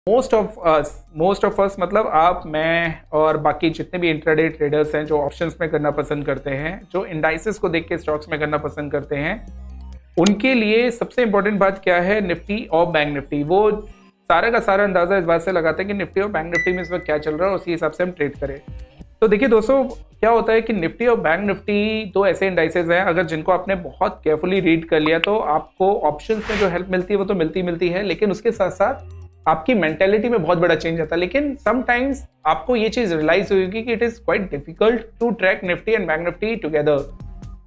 Most of अस मतलब आप, मैं और बाकी जितने भी इंट्राडे ट्रेडर्स हैं जो ऑप्शंस में करना पसंद करते हैं, जो इंडाइसेस को देख के स्टॉक्स में करना पसंद करते हैं, उनके लिए सबसे इंपॉर्टेंट बात क्या है, निफ्टी और बैंक निफ्टी। वो सारा का सारा अंदाजा इस बात से लगाते हैं कि निफ्टी और बैंक निफ्टी में इस वक्त क्या चल रहा है और उसी हिसाब से हम ट्रेड करें। तो देखिए दोस्तों, क्या होता है कि निफ्टी और बैंक निफ्टी दो ऐसे इंडाइसेस हैं, अगर जिनको आपने बहुत केयरफुली रीड कर लिया तो आपको ऑप्शंस में जो हेल्प मिलती है वो तो मिलती है, लेकिन उसके साथ साथ आपकी मेंटेलिटी में बहुत बड़ा चेंज आता है। लेकिन समटाइम्स आपको ये चीज रियलाइज होगी कि it is quite difficult to track Nifty and Bank Nifty together.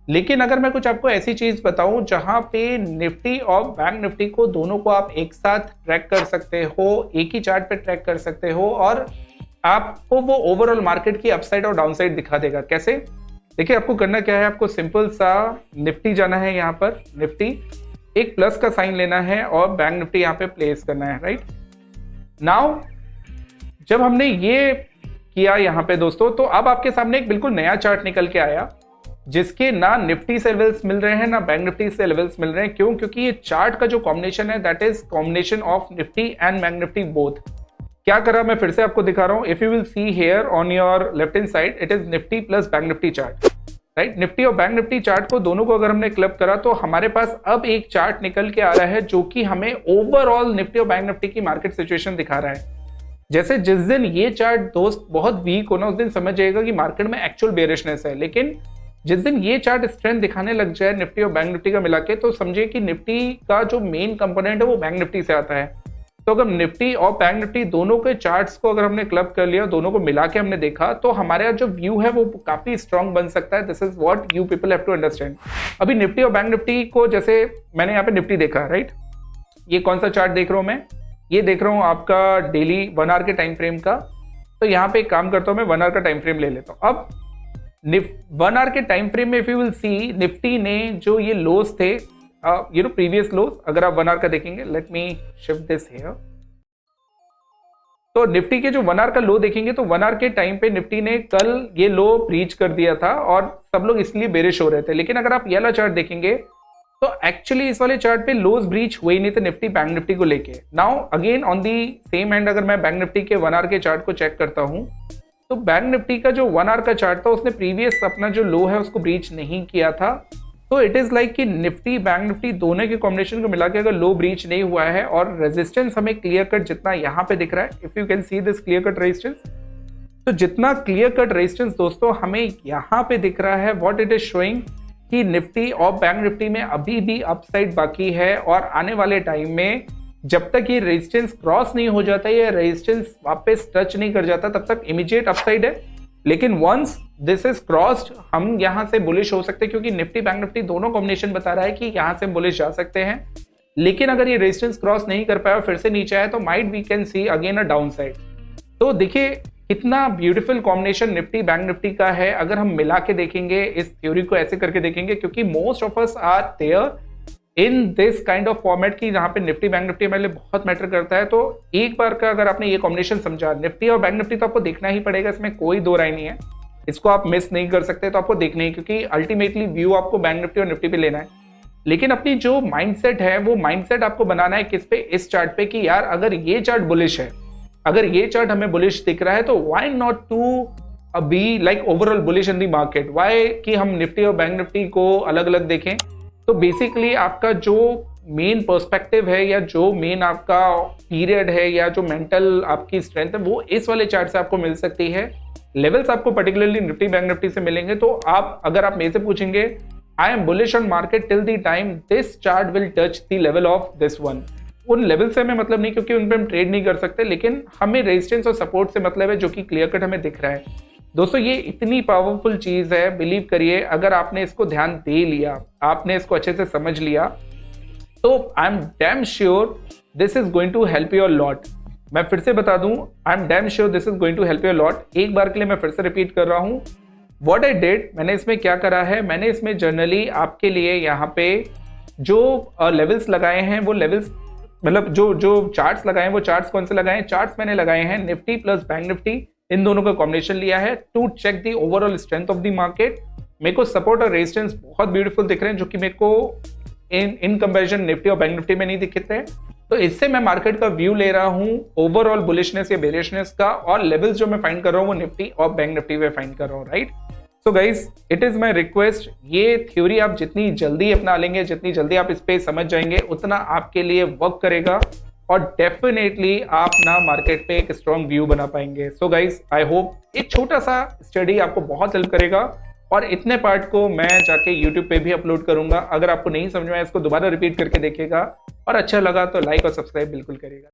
लेकिन अगर मैं कुछ आपको ऐसी चीज बताऊं जहां पे निफ्टी और बैंक निफ्टी को दोनों को आप एक साथ ट्रैक कर सकते हो, एक ही चार्ट पे ट्रैक कर सकते हो, और आपको वो ओवरऑल मार्केट की अपसाइड और डाउनसाइड दिखा देगा। कैसे? देखिए, आपको करना क्या है, आपको सिंपल सा निफ्टी जाना है, यहाँ पर निफ्टी एक प्लस का साइन लेना है और बैंक निफ्टी यहाँ पे प्लेस करना है, राइट। नाउ जब हमने ये किया यहाँ पे दोस्तों, तो अब आपके सामने एक बिल्कुल नया चार्ट निकल के आया जिसके ना निफ्टी से लेवल्स मिल रहे हैं ना बैंक निफ्टी से लेवल्स मिल रहे हैं। क्यों? क्योंकि ये चार्ट का जो कॉम्बिनेशन है that is combination of Nifty and Bank Nifty both. क्या करा, मैं फिर से आपको दिखा रहा हूं। If you will see here on your left hand side, it is Nifty plus Bank Nifty chart, right. Nifty और बैंक निफ्टी चार्ट को दोनों को अगर हमने क्लब करा तो हमारे पास अब एक चार्ट निकल के आ रहा है जो कि हमें ओवरऑल निफ्टी और बैंक निफ्टी की मार्केट सिचुएशन दिखा रहा है। जैसे जिस दिन ये चार्ट दोस्त बहुत वीक हो ना, उस दिन समझ जाएगा कि मार्केट में एक्चुअल बेरिशनेस है। लेकिन जिस दिन ये चार्ट स्ट्रेंथ दिखाने लग जाए निफ्टी और बैंक निफ्टी का मिला के, तो समझिए कि निफ्टी का जो मेन कंपोनेंट है वो बैंक निफ्टी से आता है। तो अगर निफ्टी और बैंक निफ्टी दोनों के चार्ट्स को अगर हमने क्लब कर लिया, दोनों को मिला के हमने देखा, तो हमारा जो व्यू है वो काफी स्ट्रांग बन सकता है। This is what you people have to understand. अभी निफ्टी और बैंक निफ्टी को, जैसे मैंने यहाँ पे निफ्टी देखा, राइट। ये कौन सा चार्ट देख रहा हूँ मैं? ये देख रहा हूँ आपका डेली 1 आवर के टाइम फ्रेम का। तो यहाँ पे एक काम करता हूँ, मैं 1 आवर का टाइम फ्रेम ले लेता हूँ। अब 1 आवर के टाइम फ्रेम में if you will see, Nifty ने जो ये लोज थे, प्रीवियस लोज, अगर आप 1 आवर का देखेंगे, let me shift this here, तो निफ्टी के जो 1 आवर का लो देखेंगे तो 1 आवर के टाइम पे निफ्टी ने कल ये लो ब्रीच कर दिया था और सब लोग इसलिए बेरिश हो रहे थे। लेकिन अगर आप ये वाला चार्ट देखेंगे तो एक्चुअली इस वाले चार्ट पे लोज ब्रीच हुए ही नहीं थे निफ्टी बैंक निफ्टी को लेके। Now again on the same and, अगर मैं बैंक निफ्टी के 1 आवर के चार्ट को चेक करता हूं तो बैंक निफ्टी का जो 1 आवर का चार्ट था उसने प्रीवियस अपना जो लो है उसको ब्रीच नहीं किया था। तो इट इज लाइक कि निफ्टी बैंक निफ्टी दोनों के कॉम्बिनेशन को मिला के अगर लो ब्रीच नहीं हुआ है और रेजिस्टेंस हमें क्लियर कट जितना यहाँ पे दिख रहा है, if you can see this clear cut resistance, तो जितना क्लियर कट रेजिस्टेंस दोस्तों हमें यहाँ पे दिख रहा है, व्हाट इट इज शोइंग कि निफ्टी और बैंक निफ्टी में अभी भी अपसाइड बाकी है। और आने वाले टाइम में जब तक ये रेजिस्टेंस क्रॉस नहीं हो जाता, ये रेजिस्टेंस वापस टच नहीं कर जाता, तब तक इमीडिएट अपसाइड है। लेकिन वंस दिस इज क्रॉस्ड, हम यहां से बुलिश हो सकते हैं, क्योंकि निफ्टी बैंक निफ्टी दोनों कॉम्बिनेशन बता रहा है कि यहां से बुलिश जा सकते हैं। लेकिन अगर ये रेजिस्टेंस क्रॉस नहीं कर पाया और फिर से नीचे आया तो might we can see again a downside. तो देखिए कितना beautiful combination Nifty Bank Nifty का है अगर हम मिला के देखेंगे, इस थ्योरी को ऐसे करके देखेंगे, क्योंकि most of us are there in this kind of format की जहां पे निफ्टी बैंक निफ्टी हमारे लिए बहुत मैटर करता है। तो एक बार का अगर आपने ये कॉम्बिनेशन समझा, निफ्टी और बैंक निफ्टी, तो आपको देखना ही पड़ेगा, इसमें कोई दो राय नहीं है, इसको आप मिस नहीं कर सकते। तो आपको देखना ही, क्योंकि अल्टीमेटली व्यू आपको बैंक निफ्टी और निफ्टी पे लेना है। लेकिन अपनी जो माइंडसेट है वो माइंडसेट आपको बनाना है किस पे? इस चार्ट पे, कि यार अगर ये चार्ट बुलिश है, अगर ये चार्ट हमें बुलिश दिख रहा है, तो why not to be like overall bullish in the market. Why कि हम निफ्टी और बैंक निफ्टी को अलग अलग देखें। तो बेसिकली आपका जो मेन पर्सपेक्टिव है या जो मेन आपका पीरियड है या जो मेंटल आपकी स्ट्रेंथ है वो इस वाले चार्ट से आपको मिल सकती है। लेवल्स आपको पर्टिकुलरली निफ्टी बैंक निफ्टी से मिलेंगे। तो आप, अगर आप मेरे से पूछेंगे, I am bullish on market till the time this chart will touch the level of this one. उन लेवल से हमें मतलब नहीं, क्योंकि उन पे हम ट्रेड नहीं कर सकते, लेकिन हमें रेजिस्टेंस और सपोर्ट से मतलब है, जो कि क्लियर कट हमें दिख रहा है। दोस्तों ये इतनी पावरफुल चीज है, बिलीव करिए, अगर आपने इसको ध्यान दे लिया, आपने इसको अच्छे से समझ लिया, तो I am damn sure this is going to help you a lot. मैं फिर से बता दूं, I am damn sure this is going to help you a lot. एक बार के लिए मैं फिर से रिपीट कर रहा हूं, व्हाट आई डिड, मैंने इसमें क्या करा है, मैंने इसमें जनरली आपके लिए यहाँ पे जो लेवल्स लगाए हैं, वो लेवल्स मतलब जो चार्ट्स लगाए हैं, वो चार्ट्स कौन से लगाए हैं? चार्ट्स मैंने लगाए हैं निफ्टी प्लस बैंक निफ्टी, इन दोनों का कॉम्बिनेशन लिया है to check the overall strength of the market. मेरे को सपोर्ट और रेजिस्टेंस बहुत ब्यूटीफुल दिख रहे हैं, जो कि मेरे को इन कंपैरिजन निफ्टी और बैंक निफ्टी में नहीं दिखते हैं। तो इससे मैं मार्केट का व्यू ले रहा हूं ओवरऑल बुलिशनेस या बेरिशनेस का, और लेवल्स जो मैं फाइंड कर रहा हूं वो निफ्टी और बैंक निफ्टी पे फाइंड कर रहा हूं, right. So guys, it is my request, ये थ्योरी आप जितनी जल्दी अपना लेंगे, जितनी जल्दी आप इस पे समझ जाएंगे, उतना आपके लिए वर्क करेगा और डेफिनेटली आप ना मार्केट पे एक स्ट्रॉन्ग व्यू बना पाएंगे। सो गाइज, आई होप एक छोटा सा स्टडी आपको बहुत हेल्प करेगा, और इतने पार्ट को मैं जाके यूट्यूब पे भी अपलोड करूंगा। अगर आपको नहीं समझ में आया इसको दोबारा रिपीट करके देखिएगा, और अच्छा लगा तो लाइक और सब्सक्राइब बिल्कुल करिएगा।